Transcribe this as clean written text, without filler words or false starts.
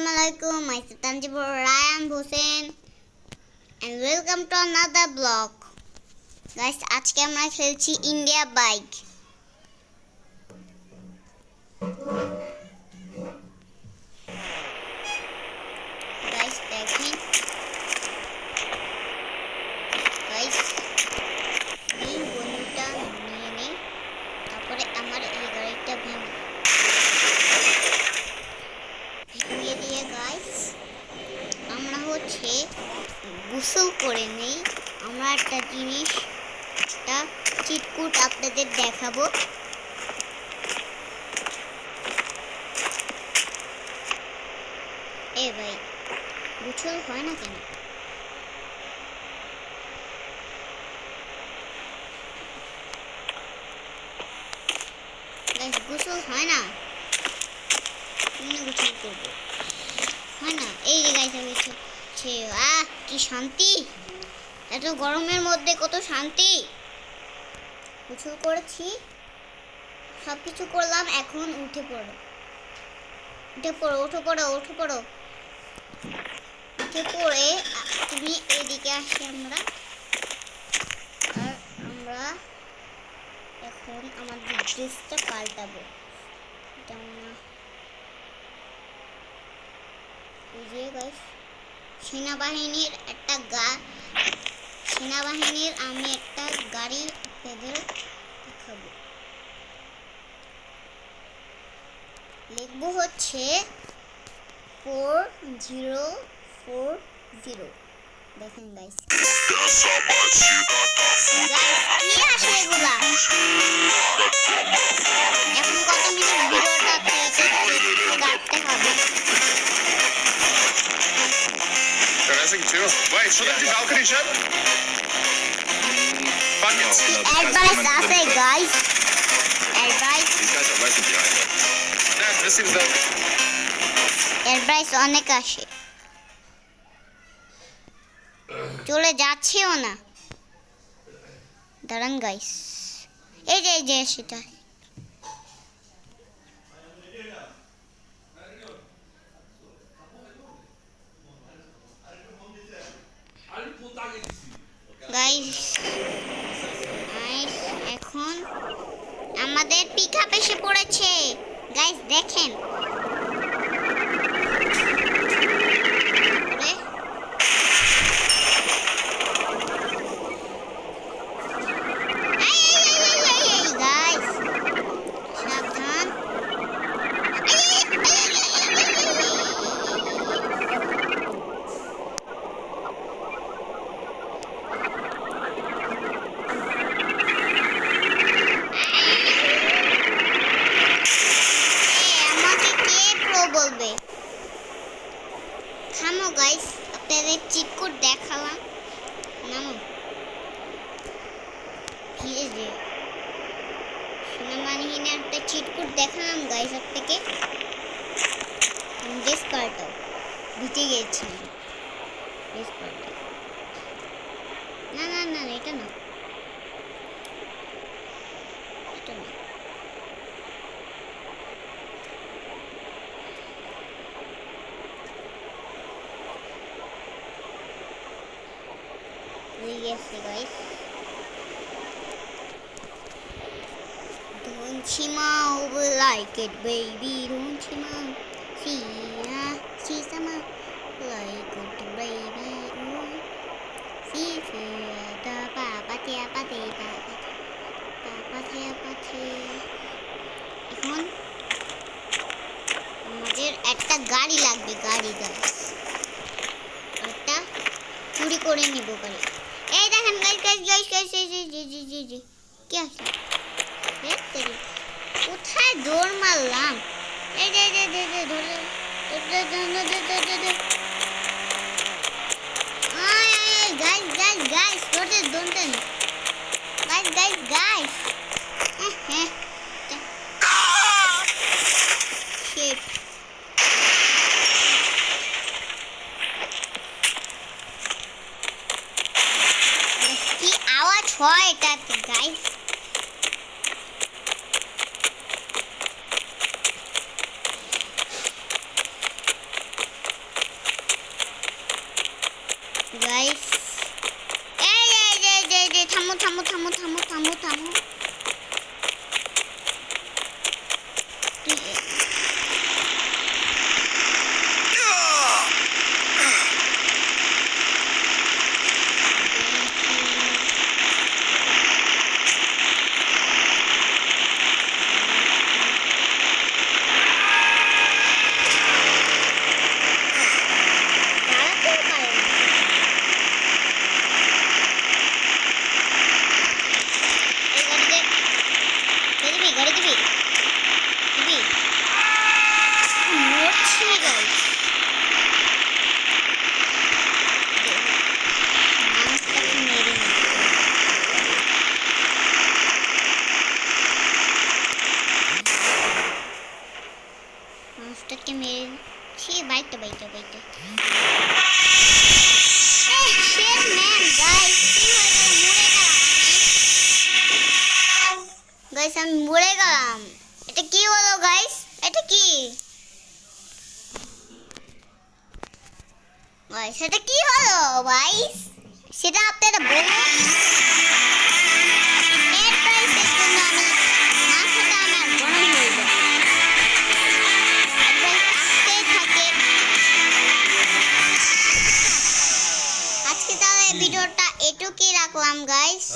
Assalamualaikum, myself Tanjibur Ryan Hussein and welcome to another vlog. Guys, আজকে আমরা খেলছি India bike. Guys, দেখেন guys, এই বন্ধুটা নিয়ে নেই, তারপরে আমার এই গাড়িটা ভেঙে দিয়ে গাইস আমরা হচ্ছে গোসল করে নেই। আমরা একটা জিনিসটা চিটকুট আপনাদের দেখাবো। এ ভাই গোসল হয় না কেন? গাইস গোসল হয় না, গোসল করবো হয় না। এই যে গাইস আমি কি শান্তি, এত গরমের মধ্যে কত শান্তি। গোসল করেছি, সব কিছু করলাম, এখন উঠে পড়ো উঠে পড়ো। উঠে পড়ে তুমি এদিকে আসি আমরা, আর আমরা এখন আমাদের ড্রেসটা পাল্টাবো। এটা এই যে গাইস সেনাবাহিনীর আমি একটা গাড়ি পেডেল দেখাবো। লিখবো হচ্ছে 4040। দেখেন গাইস কি আসে এগুলা। এখন কত মিনিট ভিডিওটা কাটতে হবে। Too. Wait, should I do balcony chat? Buckets. Advice আছে guys. Advice. These guys are racing behind me. Nah, this seems done. Advice অনেক আসে, চলে যাচ্ছেও না। দাঁড়ান গাইস, এই যে সেটা গাইস। এখন আমাদের পিকআপ এসে পড়েছে গাইস, দেখেন গাইস সাবধান। বলবে থামো গাইস, আপনাদের চিটকুট দেখালাম। নামো ফিরে যে সেনাবাহিনী একটা চিটকুট দেখালাম গাইস আপনাকে। ড্রেস পাল্টাও, ভিজে গেছি ড্রেস পাল্টাও। না এটা না, এটা না। Yes, guys. Don't you move like it, baby? Don't you move? See some like it, baby. See the papa, এখন আমাদের একটা গাড়ি লাগবে, গাড়ি গাইস একটা চুরি করে নিব গাড়ি। এই দেখেন গাইস কি আছে, কোথায় দৌড় মারলাম। এই যে ধরে গাইস ধরতেন গাইস হ্যাঁ শিট। কি আওয়াজ হয় এটাতে গাইস? গাইস এই থামো থামো থামো থামো থামো থামো তুই- দাঁড়াতেও পারে না। এই গাড়ি দিবি দিবি মরছি গাইস মানুষটাকে মেরে নি মানুষটাকে মেরেছি বাইতে বাইতে বাইতে shit man guys কি হয়ে গেল গাইস আমি মরে গেলাম এটা কি হলো গাইস এটা কি গাইস এটা কি হলো গাইস সেটা আপনারা বলুন এর প্রাইসের জন্য আমি মাথাটা আমার গরম হয়ে যায় একবার আসতেই থাকে আজকে তাহলে ভিডিওটা এটুকুই রাখলাম গাইস